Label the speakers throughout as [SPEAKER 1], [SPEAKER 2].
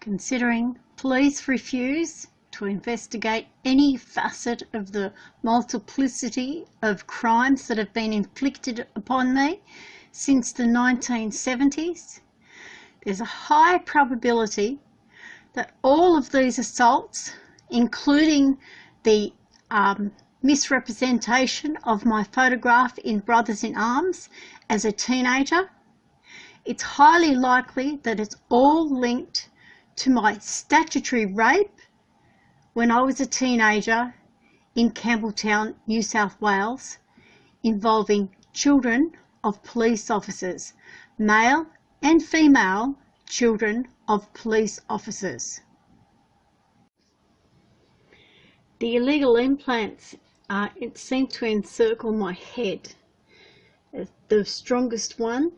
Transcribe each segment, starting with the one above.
[SPEAKER 1] Considering police refuse to investigate any facet of the multiplicity of crimes that have been inflicted upon me since the 1970s, there's a high probability that all of these assaults, including the misrepresentation of my photograph in Brothers in Arms as a teenager, it's highly likely that it's all linked to my statutory rape when I was a teenager in Campbelltown, New South Wales, involving children of police officers, male and female children of police officers. The illegal implants it seemed to encircle my head. The strongest one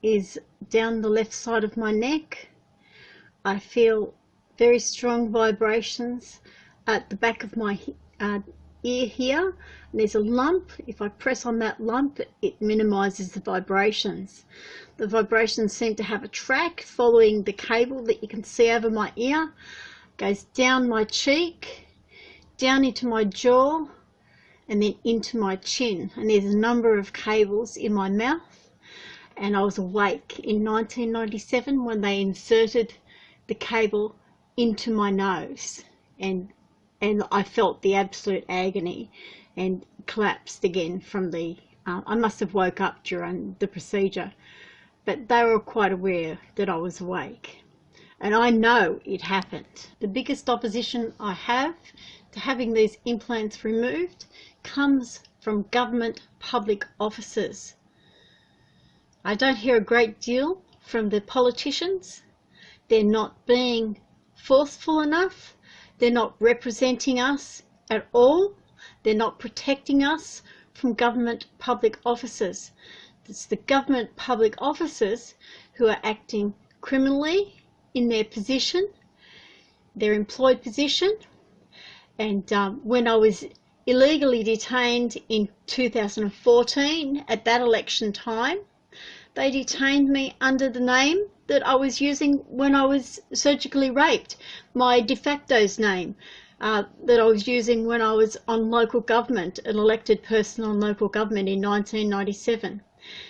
[SPEAKER 1] is down the left side of my neck. I feel very strong vibrations at the back of my ear here. And there's a lump. If I press on that lump, it minimises the vibrations. The vibrations seem to have a track following the cable that you can see over my ear. It goes down my cheek, down into my jaw, and then into my chin. And there's a number of cables in my mouth. And I was awake in 1997 when they inserted the cable into my nose, and I felt the absolute agony and collapsed again from the I must have woke up during the procedure, but they were quite aware that I was awake, and I know it happened. The biggest opposition I have to having these implants removed comes from government public officers. I don't hear a great deal from the politicians. They're not being forceful enough. They're not representing us at all. They're not protecting us from government public officers. It's the government public officers who are acting criminally in their position, their employed position. And when I was illegally detained in 2014, at that election time, they detained me under the name that I was using when I was surgically raped, my de facto's name that I was using when I was on local government, an elected person on local government in 1997.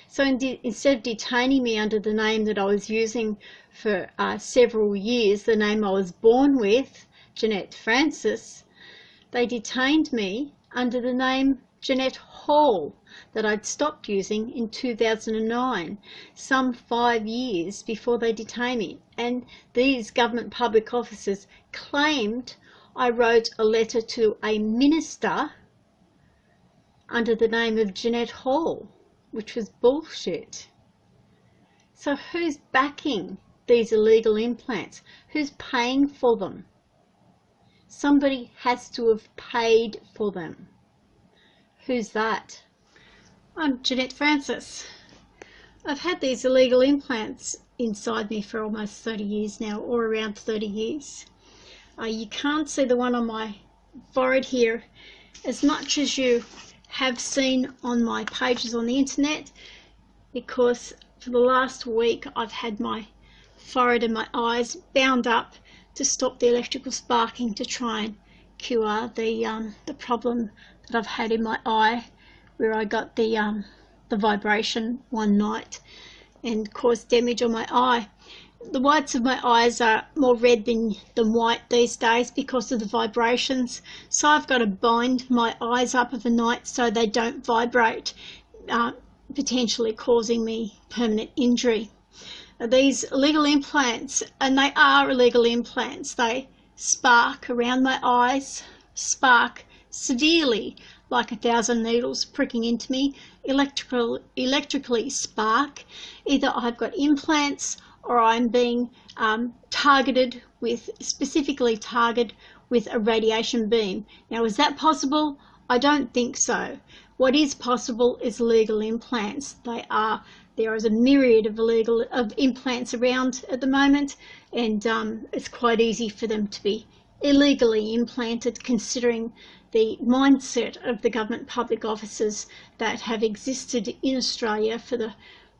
[SPEAKER 1] So instead of detaining me under the name that I was using for several years, the name I was born with, Jeanette Francis, they detained me under the name Jeanette Hall that I'd stopped using in 2009, some 5 years before they detained me. And these government public officers claimed I wrote a letter to a minister under the name of Jeanette Hall, which was bullshit. So who's backing these illegal implants? Who's paying for them? Somebody has to have paid for them. Who's that? I'm Jeanette Francis. I've had these illegal implants inside me for almost 30 years now, or around 30 years. You can't see the one on my forehead here as much as you have seen on my pages on the internet, because for the last week I've had my forehead and my eyes bound up to stop the electrical sparking, to try and cure the problem that I've had in my eye, where I got the vibration one night and caused damage on my eye. The whites of my eyes are more red than white these days because of the vibrations, so I've got to bind my eyes up of the night so they don't vibrate, potentially causing me permanent injury. These illegal implants, and they are illegal implants, they spark around my eyes, spark severely, like 1,000 needles pricking into me, electrically spark. Either I've got implants or I'm being specifically targeted with a radiation beam. Now, is that possible? I don't think so. What is possible is legal implants. There is a myriad of implants around at the moment, and it's quite easy for them to be illegally implanted, considering the mindset of the government public officers that have existed in Australia for the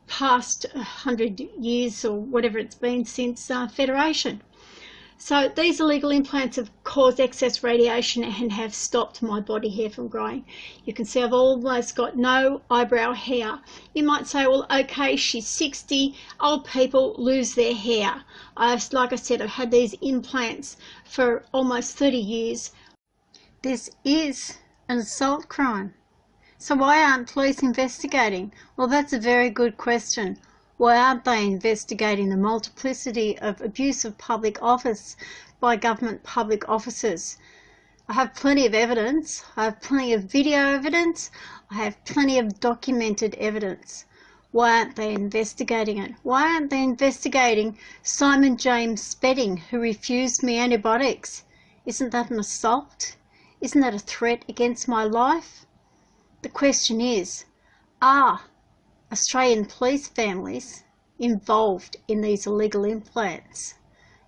[SPEAKER 1] past 100 years or whatever it's been since Federation. So these illegal implants have caused excess radiation and have stopped my body hair from growing. You can see I've almost got no eyebrow hair. You might say, well, okay, she's 60, old people lose their hair. Like I said, I've had these implants for almost 30 years. This is an assault crime. So why aren't police investigating? Well, that's a very good question. Why aren't they investigating the multiplicity of abuse of public office by government public officers? I have plenty of evidence. I have plenty of video evidence. I have plenty of documented evidence. Why aren't they investigating it? Why aren't they investigating Simon James Spedding, who refused me antibiotics? Isn't that an assault? Isn't that a threat against my life? The question is, are Australian police families involved in these illegal implants?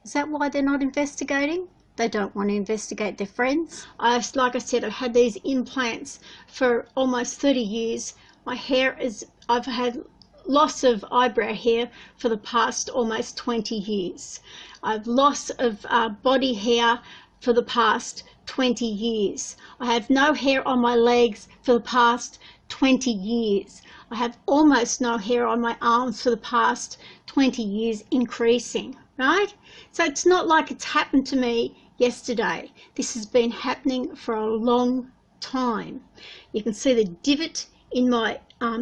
[SPEAKER 1] Is that why they're not investigating? They don't want to investigate their friends. Like I said, I've had these implants for almost 30 years. My hair I've had loss of eyebrow hair for the past almost 20 years. I've loss of body hair for the past 20 years. I have no hair on my legs for the past 20 years. I have almost no hair on my arms for the past 20 years, increasing, right? So it's not like it's happened to me yesterday. This has been happening for a long time. You can see the divot in my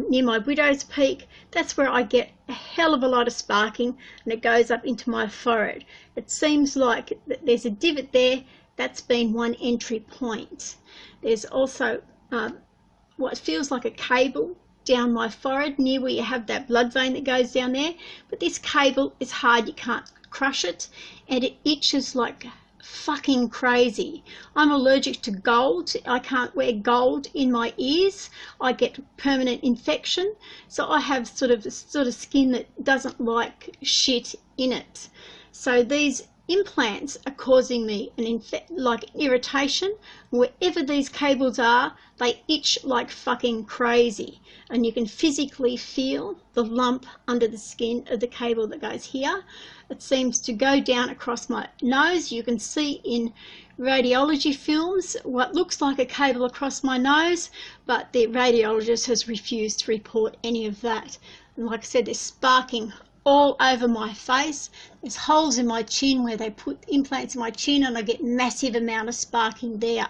[SPEAKER 1] near my widow's peak. That's where I get a hell of a lot of sparking, and it goes up into my forehead. It seems like there's a divot there. That's been one entry point. There's also what feels like a cable down my forehead near where you have that blood vein that goes down there, but this cable is hard, you can't crush it, and it itches like fucking crazy. I'm allergic to gold. I can't wear gold in my ears. I get permanent infection, so I have sort of skin that doesn't like shit in it. So these implants are causing me like irritation. Wherever these cables are, they itch like fucking crazy, and you can physically feel the lump under the skin of the cable that goes here. It seems to go down across my nose. You can see in radiology films what looks like a cable across my nose, but the radiologist has refused to report any of that. And like I said, there's sparking all over my face. There's holes in my chin where they put implants in my chin, and I get massive amount of sparking there.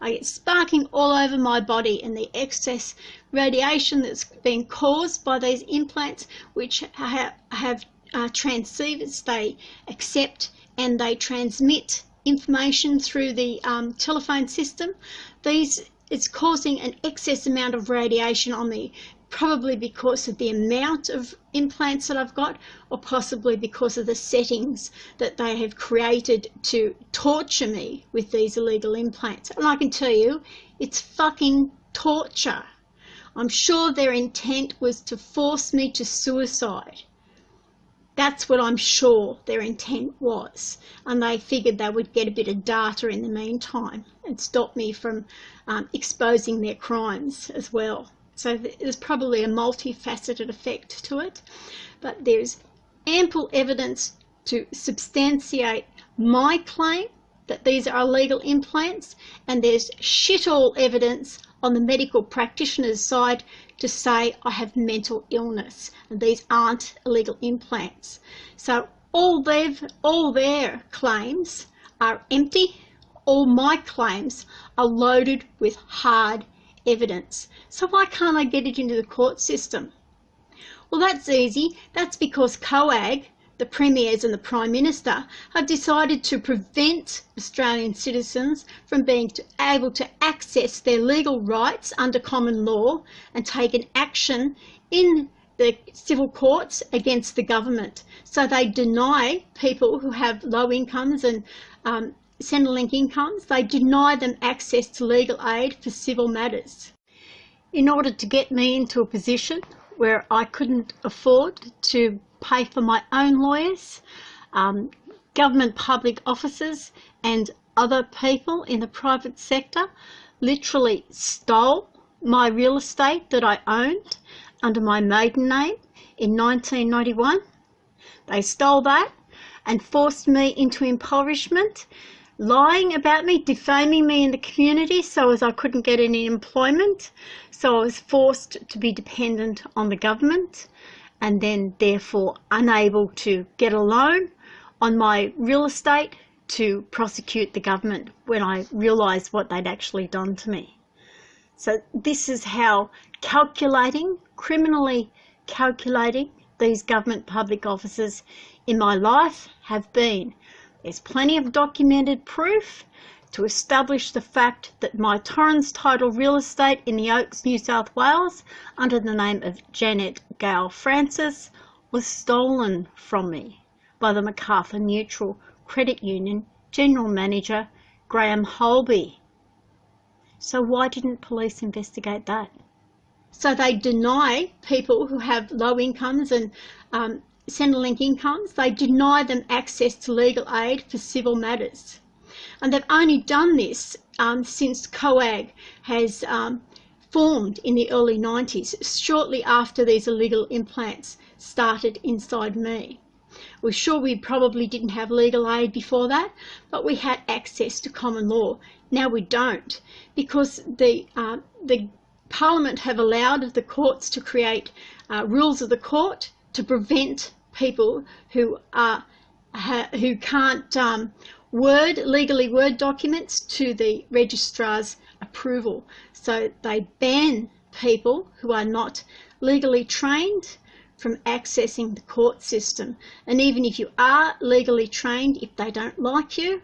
[SPEAKER 1] I get sparking all over my body, and the excess radiation that's been caused by these implants, which have transceivers, they accept and they transmit information through the telephone system. It's causing an excess amount of radiation on me, probably because of the amount of implants that I've got, or possibly because of the settings that they have created to torture me with these illegal implants. And I can tell you, it's fucking torture. I'm sure their intent was to force me to suicide. That's what I'm sure their intent was. And they figured they would get a bit of data in the meantime and stop me from exposing their crimes as well. So there's probably a multifaceted effect to it, but there's ample evidence to substantiate my claim that these are illegal implants, and there's shit all evidence on the medical practitioner's side to say I have mental illness and these aren't illegal implants. So all their claims are empty. All my claims are loaded with hard evidence. So why can't I get it into the court system? Well, that's easy. That's because COAG, the premiers and the Prime Minister, have decided to prevent Australian citizens from being able to access their legal rights under common law and take an action in the civil courts against the government. So they deny people who have low incomes and Centrelink incomes, they deny them access to legal aid for civil matters. In order to get me into a position where I couldn't afford to pay for my own lawyers, government public officers and other people in the private sector literally stole my real estate that I owned under my maiden name in 1991. They stole that, and forced me into impoverishment, lying about me, defaming me in the community so as I couldn't get any employment. So I was forced to be dependent on the government and then therefore unable to get a loan on my real estate to prosecute the government when I realised what they'd actually done to me. So this is how criminally calculating these government public officers in my life have been. There's plenty of documented proof to establish the fact that my Torrens title real estate in the Oaks, New South Wales, under the name of Janet Gale Francis, was stolen from me by the Macarthur Mutual Credit Union General Manager Graham Holby. So why didn't police investigate that? So they deny people who have low incomes and Centrelink incomes, they deny them access to legal aid for civil matters. And they've only done this since COAG has formed in the early 90s, shortly after these illegal implants started inside me. We're sure we probably didn't have legal aid before that, but we had access to common law. Now we don't, because the Parliament have allowed the courts to create rules of the court to prevent people who can't legally word documents to the registrar's approval. So they ban people who are not legally trained from accessing the court system. And even if you are legally trained, if they don't like you,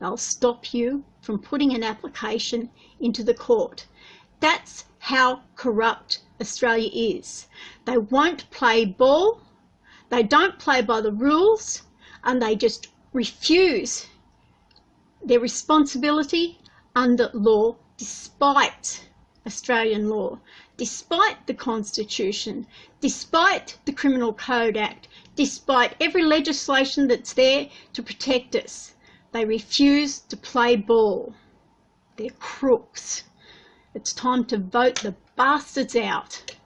[SPEAKER 1] they'll stop you from putting an application into the court. That's how corrupt Australia is. They won't play ball, they don't play by the rules, and they just refuse their responsibility under law, despite Australian law, despite the Constitution, despite the Criminal Code Act, despite every legislation that's there to protect us. They refuse to play ball. They're crooks. It's time to vote the bastards out.